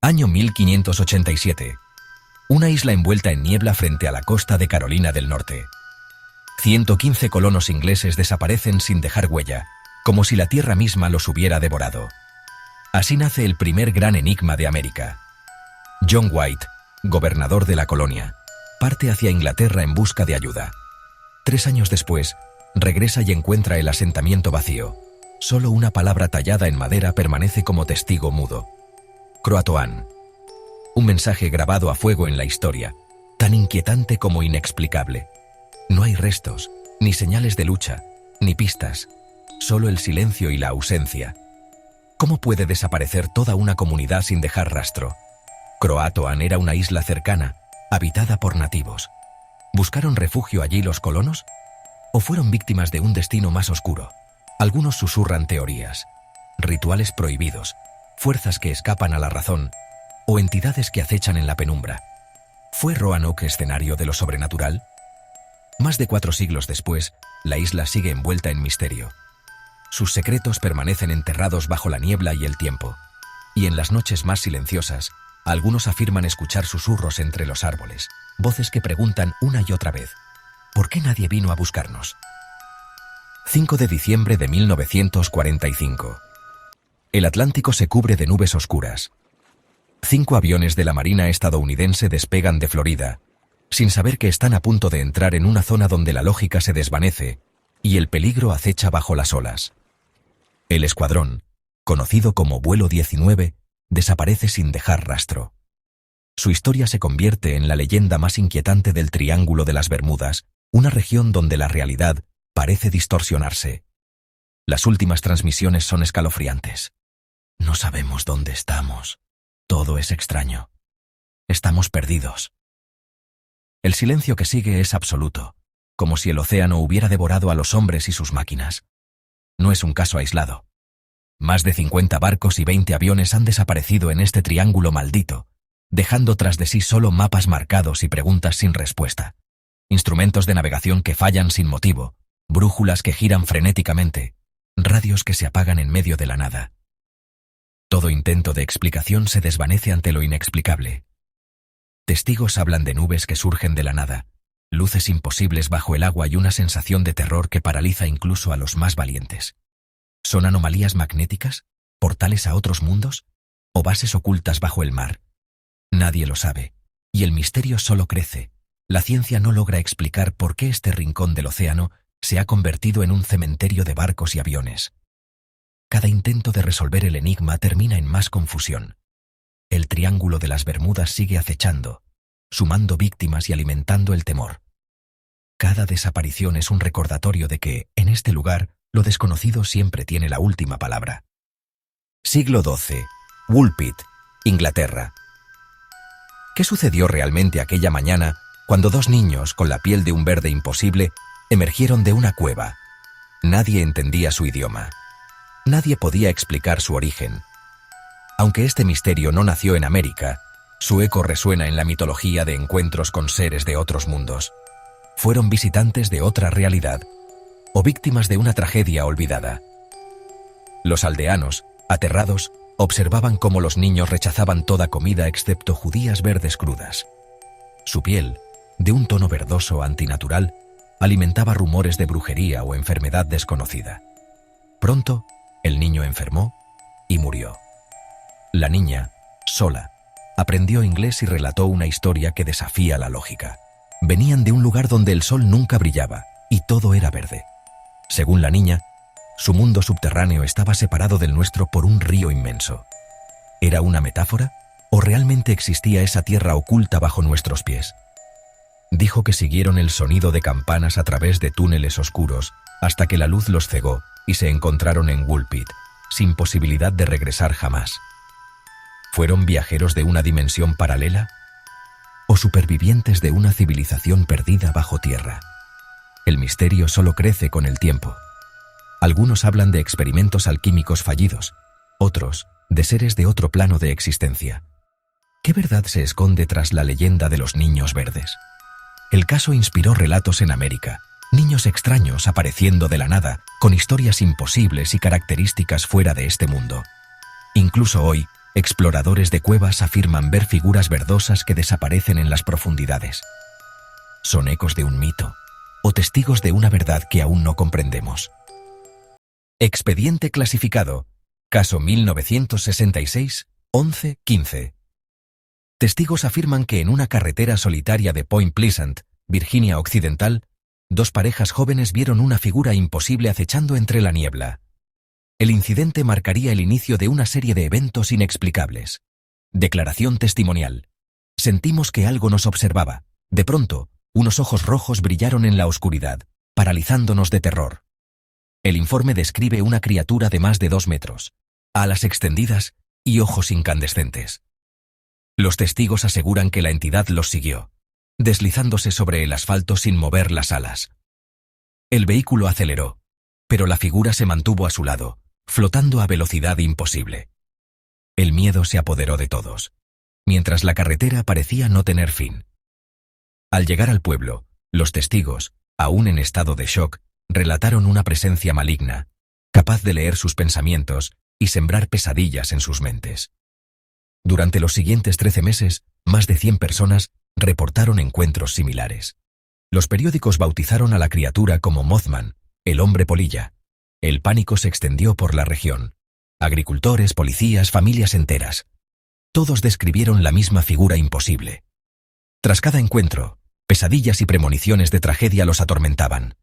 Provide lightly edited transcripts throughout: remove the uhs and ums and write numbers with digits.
Año 1587. Una isla envuelta en niebla frente a la costa de Carolina del Norte. 115 colonos ingleses desaparecen sin dejar huella, como si la tierra misma los hubiera devorado. Así nace el primer gran enigma de América. John White, gobernador de la colonia, parte hacia Inglaterra en busca de ayuda. 3 años después, regresa y encuentra el asentamiento vacío. Solo una palabra tallada en madera permanece como testigo mudo. Croatoan. Un mensaje grabado a fuego en la historia, tan inquietante como inexplicable. No hay restos, ni señales de lucha, ni pistas, solo el silencio y la ausencia. ¿Cómo puede desaparecer toda una comunidad sin dejar rastro? Croatoan era una isla cercana, habitada por nativos. ¿Buscaron refugio allí los colonos? ¿O fueron víctimas de un destino más oscuro? Algunos susurran teorías, rituales prohibidos, fuerzas que escapan a la razón, o entidades que acechan en la penumbra. ¿Fue Roanoke escenario de lo sobrenatural? Más de 4 siglos después, la isla sigue envuelta en misterio. Sus secretos permanecen enterrados bajo la niebla y el tiempo. Y en las noches más silenciosas, algunos afirman escuchar susurros entre los árboles, voces que preguntan una y otra vez, ¿por qué nadie vino a buscarnos? 5 de diciembre de 1945. El Atlántico se cubre de nubes oscuras. 5 aviones de la Marina estadounidense despegan de Florida, sin saber que están a punto de entrar en una zona donde la lógica se desvanece y el peligro acecha bajo las olas. El escuadrón, conocido como Vuelo 19, desaparece sin dejar rastro. Su historia se convierte en la leyenda más inquietante del Triángulo de las Bermudas, una región donde la realidad parece distorsionarse. Las últimas transmisiones son escalofriantes. No sabemos dónde estamos. Todo es extraño. Estamos perdidos. El silencio que sigue es absoluto, como si el océano hubiera devorado a los hombres y sus máquinas. No es un caso aislado. Más de 50 barcos y 20 aviones han desaparecido en este triángulo maldito, dejando tras de sí solo mapas marcados y preguntas sin respuesta. Instrumentos de navegación que fallan sin motivo, brújulas que giran frenéticamente, radios que se apagan en medio de la nada. Todo intento de explicación se desvanece ante lo inexplicable. Testigos hablan de nubes que surgen de la nada, luces imposibles bajo el agua y una sensación de terror que paraliza incluso a los más valientes. ¿Son anomalías magnéticas? ¿Portales a otros mundos? ¿O bases ocultas bajo el mar? Nadie lo sabe, y el misterio solo crece. La ciencia no logra explicar por qué este rincón del océano se ha convertido en un cementerio de barcos y aviones. Cada intento de resolver el enigma termina en más confusión. El Triángulo de las Bermudas sigue acechando, sumando víctimas y alimentando el temor. Cada desaparición es un recordatorio de que, en este lugar, lo desconocido siempre tiene la última palabra. Siglo XII. Woolpit, Inglaterra. ¿Qué sucedió realmente aquella mañana cuando 2 niños, con la piel de un verde imposible, emergieron de una cueva? Nadie entendía su idioma. Nadie podía explicar su origen. Aunque este misterio no nació en América, su eco resuena en la mitología de encuentros con seres de otros mundos. Fueron visitantes de otra realidad, o víctimas de una tragedia olvidada. Los aldeanos, aterrados, observaban cómo los niños rechazaban toda comida excepto judías verdes crudas. Su piel, de un tono verdoso antinatural, alimentaba rumores de brujería o enfermedad desconocida. Pronto, el niño enfermó y murió. La niña, sola, aprendió inglés y relató una historia que desafía la lógica. Venían de un lugar donde el sol nunca brillaba y todo era verde. Según la niña, su mundo subterráneo estaba separado del nuestro por un río inmenso. ¿Era una metáfora? ¿O realmente existía esa tierra oculta bajo nuestros pies? Dijo que siguieron el sonido de campanas a través de túneles oscuros hasta que la luz los cegó y se encontraron en Woolpit, sin posibilidad de regresar jamás. ¿Fueron viajeros de una dimensión paralela? ¿O supervivientes de una civilización perdida bajo tierra? El misterio solo crece con el tiempo. Algunos hablan de experimentos alquímicos fallidos, otros de seres de otro plano de existencia. ¿Qué verdad se esconde tras la leyenda de los niños verdes? El caso inspiró relatos en América, niños extraños apareciendo de la nada, con historias imposibles y características fuera de este mundo. Incluso hoy, Exploradores de cuevas afirman ver figuras verdosas que desaparecen en las profundidades. ¿Son ecos de un mito o testigos de una verdad que aún no comprendemos? Expediente clasificado. Caso 1966-11-15. Testigos afirman que en una carretera solitaria de Point Pleasant, Virginia Occidental, dos parejas jóvenes vieron una figura imposible acechando entre la niebla. El incidente marcaría el inicio de una serie de eventos inexplicables. Declaración testimonial. Sentimos que algo nos observaba. De pronto, unos ojos rojos brillaron en la oscuridad, paralizándonos de terror. El informe describe una criatura de más de 2 metros, alas extendidas y ojos incandescentes. Los testigos aseguran que la entidad los siguió, deslizándose sobre el asfalto sin mover las alas. El vehículo aceleró, pero la figura se mantuvo a su lado, flotando a velocidad imposible. El miedo se apoderó de todos, mientras la carretera parecía no tener fin. Al llegar al pueblo, los testigos, aún en estado de shock, relataron una presencia maligna, capaz de leer sus pensamientos y sembrar pesadillas en sus mentes. Durante los siguientes 13 meses, más de 100 personas reportaron encuentros similares. Los periódicos bautizaron a la criatura como Mothman, el hombre polilla. El pánico se extendió por la región. Agricultores, policías, familias enteras. Todos describieron la misma figura imposible. Tras cada encuentro, pesadillas y premoniciones de tragedia los atormentaban.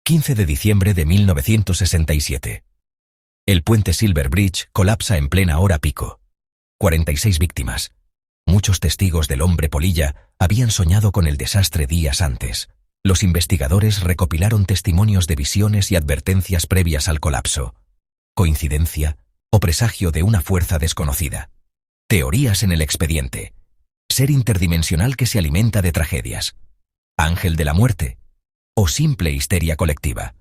15 de diciembre de 1967. El puente Silver Bridge colapsa en plena hora pico. 46 víctimas. Muchos testigos del hombre polilla habían soñado con el desastre días antes. Los investigadores recopilaron testimonios de visiones y advertencias previas al colapso. ¿Coincidencia o presagio de una fuerza desconocida? Teorías en el expediente. Ser interdimensional que se alimenta de tragedias. Ángel de la muerte. O simple histeria colectiva.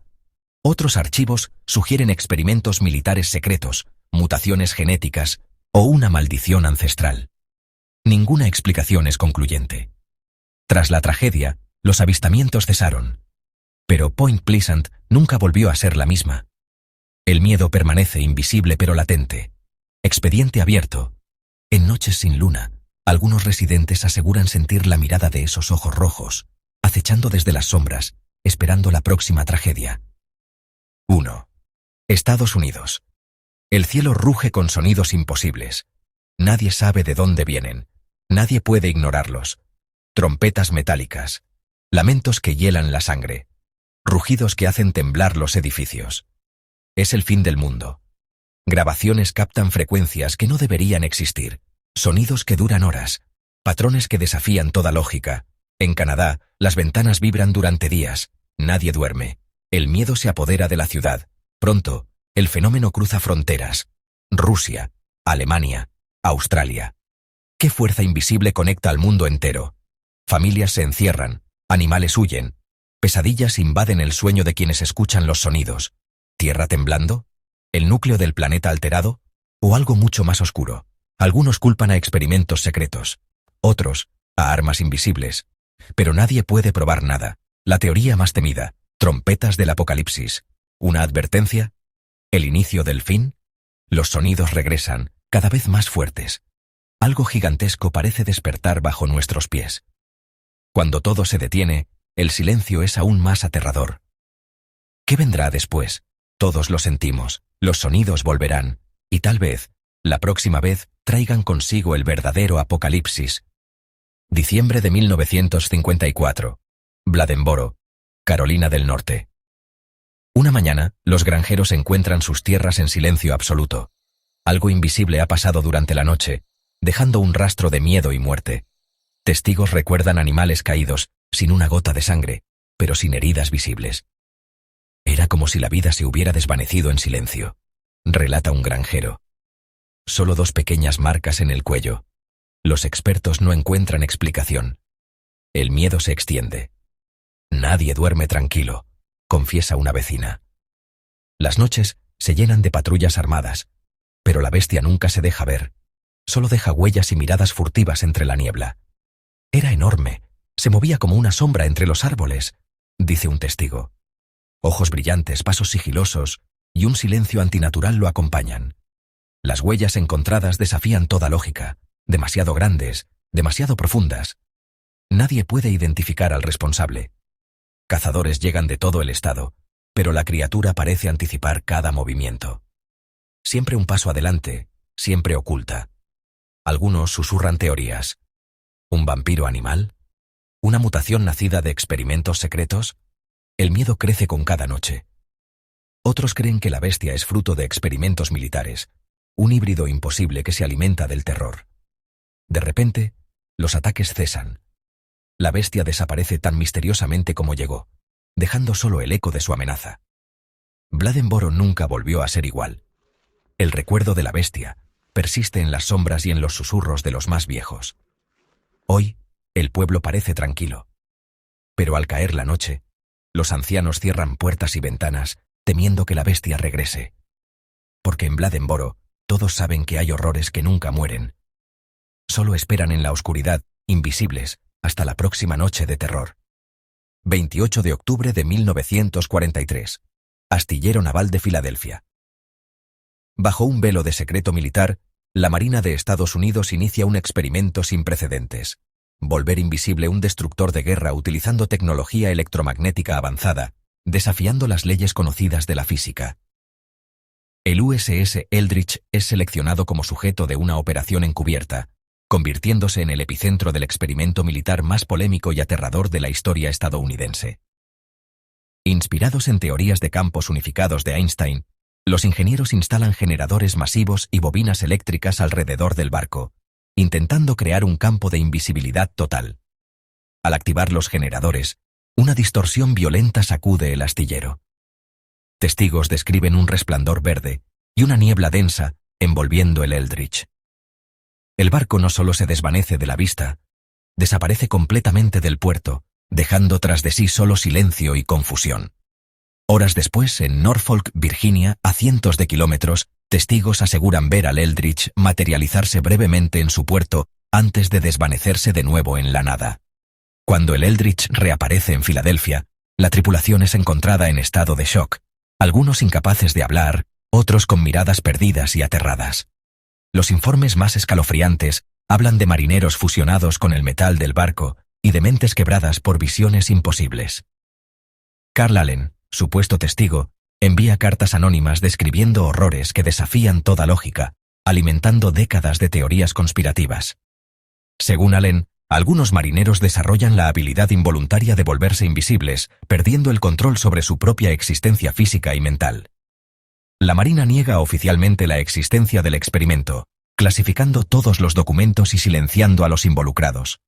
Otros archivos sugieren experimentos militares secretos, mutaciones genéticas o una maldición ancestral. Ninguna explicación es concluyente. Tras la tragedia, los avistamientos cesaron. Pero Point Pleasant nunca volvió a ser la misma. El miedo permanece invisible pero latente. Expediente abierto. En noches sin luna, algunos residentes aseguran sentir la mirada de esos ojos rojos, acechando desde las sombras, esperando la próxima tragedia. 1. Estados Unidos. El cielo ruge con sonidos imposibles. Nadie sabe de dónde vienen. Nadie puede ignorarlos. Trompetas metálicas. Lamentos que hielan la sangre. Rugidos que hacen temblar los edificios. Es el fin del mundo. Grabaciones captan frecuencias que no deberían existir. Sonidos que duran horas. Patrones que desafían toda lógica. En Canadá, las ventanas vibran durante días. Nadie duerme. El miedo se apodera de la ciudad. Pronto, el fenómeno cruza fronteras. Rusia, Alemania, Australia. ¿Qué fuerza invisible conecta al mundo entero? Familias se encierran, animales huyen. Pesadillas invaden el sueño de quienes escuchan los sonidos. ¿Tierra temblando? ¿El núcleo del planeta alterado? ¿O algo mucho más oscuro? Algunos culpan a experimentos secretos. Otros, a armas invisibles. Pero nadie puede probar nada. La teoría más temida. Trompetas del apocalipsis. ¿Una advertencia? ¿El inicio del fin? Los sonidos regresan, cada vez más fuertes. Algo gigantesco parece despertar bajo nuestros pies. Cuando todo se detiene, el silencio es aún más aterrador. ¿Qué vendrá después? Todos lo sentimos, los sonidos volverán, y tal vez, la próxima vez, traigan consigo el verdadero apocalipsis. Diciembre de 1954. Bladensboro, Carolina del Norte. Una mañana, los granjeros encuentran sus tierras en silencio absoluto. Algo invisible ha pasado durante la noche, dejando un rastro de miedo y muerte. Testigos recuerdan animales caídos, sin una gota de sangre, pero sin heridas visibles. Era como si la vida se hubiera desvanecido en silencio, relata un granjero. Solo 2 pequeñas marcas en el cuello. Los expertos no encuentran explicación. El miedo se extiende. Nadie duerme tranquilo, confiesa una vecina. Las noches se llenan de patrullas armadas, pero la bestia nunca se deja ver. Solo deja huellas y miradas furtivas entre la niebla. Era enorme, se movía como una sombra entre los árboles, dice un testigo. Ojos brillantes, pasos sigilosos y un silencio antinatural lo acompañan. Las huellas encontradas desafían toda lógica, demasiado grandes, demasiado profundas. Nadie puede identificar al responsable. Cazadores llegan de todo el estado, pero la criatura parece anticipar cada movimiento. Siempre un paso adelante, siempre oculta. Algunos susurran teorías. ¿Un vampiro animal? ¿Una mutación nacida de experimentos secretos? El miedo crece con cada noche. Otros creen que la bestia es fruto de experimentos militares, un híbrido imposible que se alimenta del terror. De repente, los ataques cesan. La bestia desaparece tan misteriosamente como llegó, dejando solo el eco de su amenaza. Bladenboro nunca volvió a ser igual. El recuerdo de la bestia persiste en las sombras y en los susurros de los más viejos. Hoy, el pueblo parece tranquilo. Pero al caer la noche, los ancianos cierran puertas y ventanas, temiendo que la bestia regrese. Porque en Bladenboro, todos saben que hay horrores que nunca mueren. Solo esperan en la oscuridad, invisibles, hasta la próxima noche de terror. 28 de octubre de 1943. Astillero Naval de Filadelfia. Bajo un velo de secreto militar, la Marina de Estados Unidos inicia un experimento sin precedentes. Volver invisible un destructor de guerra utilizando tecnología electromagnética avanzada, desafiando las leyes conocidas de la física. El USS Eldridge es seleccionado como sujeto de una operación encubierta, convirtiéndose en el epicentro del experimento militar más polémico y aterrador de la historia estadounidense. Inspirados en teorías de campos unificados de Einstein, los ingenieros instalan generadores masivos y bobinas eléctricas alrededor del barco, intentando crear un campo de invisibilidad total. Al activar los generadores, una distorsión violenta sacude el astillero. Testigos describen un resplandor verde y una niebla densa envolviendo el Eldridge. El barco no solo se desvanece de la vista, desaparece completamente del puerto, dejando tras de sí solo silencio y confusión. Horas después, en Norfolk, Virginia, a cientos de kilómetros, testigos aseguran ver al Eldridge materializarse brevemente en su puerto antes de desvanecerse de nuevo en la nada. Cuando el Eldridge reaparece en Filadelfia, la tripulación es encontrada en estado de shock, algunos incapaces de hablar, otros con miradas perdidas y aterradas. Los informes más escalofriantes hablan de marineros fusionados con el metal del barco y de mentes quebradas por visiones imposibles. Carl Allen, supuesto testigo, envía cartas anónimas describiendo horrores que desafían toda lógica, alimentando décadas de teorías conspirativas. Según Allen, algunos marineros desarrollan la habilidad involuntaria de volverse invisibles, perdiendo el control sobre su propia existencia física y mental. La Marina niega oficialmente la existencia del experimento, clasificando todos los documentos y silenciando a los involucrados.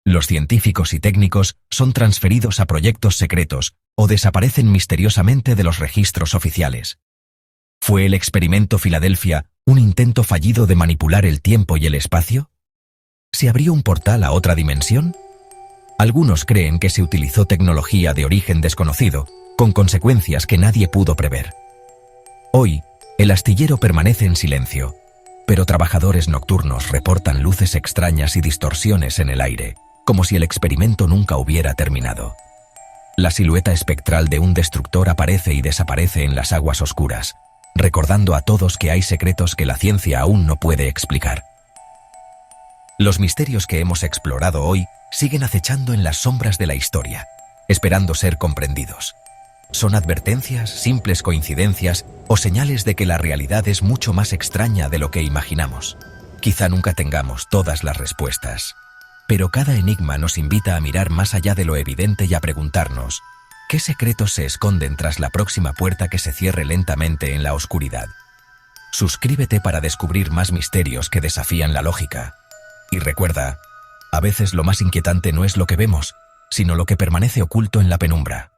Los científicos y técnicos son transferidos a proyectos secretos o desaparecen misteriosamente de los registros oficiales. ¿Fue el experimento Filadelfia un intento fallido de manipular el tiempo y el espacio? ¿Se abrió un portal a otra dimensión? Algunos creen que se utilizó tecnología de origen desconocido, con consecuencias que nadie pudo prever. Hoy, el astillero permanece en silencio, pero trabajadores nocturnos reportan luces extrañas y distorsiones en el aire, como si el experimento nunca hubiera terminado. La silueta espectral de un destructor aparece y desaparece en las aguas oscuras, recordando a todos que hay secretos que la ciencia aún no puede explicar. Los misterios que hemos explorado hoy siguen acechando en las sombras de la historia, esperando ser comprendidos. ¿Son advertencias, simples coincidencias o señales de que la realidad es mucho más extraña de lo que imaginamos? Quizá nunca tengamos todas las respuestas, pero cada enigma nos invita a mirar más allá de lo evidente y a preguntarnos, ¿qué secretos se esconden tras la próxima puerta que se cierre lentamente en la oscuridad? Suscríbete para descubrir más misterios que desafían la lógica. Y recuerda, a veces lo más inquietante no es lo que vemos, sino lo que permanece oculto en la penumbra.